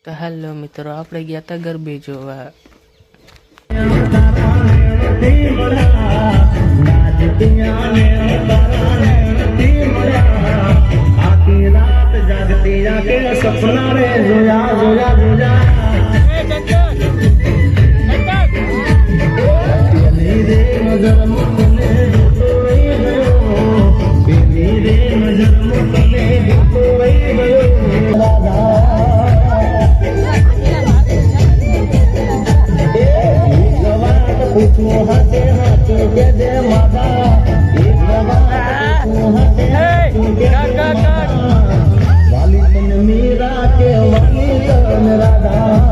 તો હેલો મિત્રો, આપણે ગયા હતા ગરબે જોવા. સપના રે જોયા જોયા જોયા નજર મુકને જોતો વહી ગયો, પેલી રે નજર મુકને જોતો વહી ગયો. પૂછું હાથે હાથ કે દે માતા, એક વાત પૂછું હાથે હાથ કે દે માતા. વાલી તને મીરા કે વાલી તને રાધા.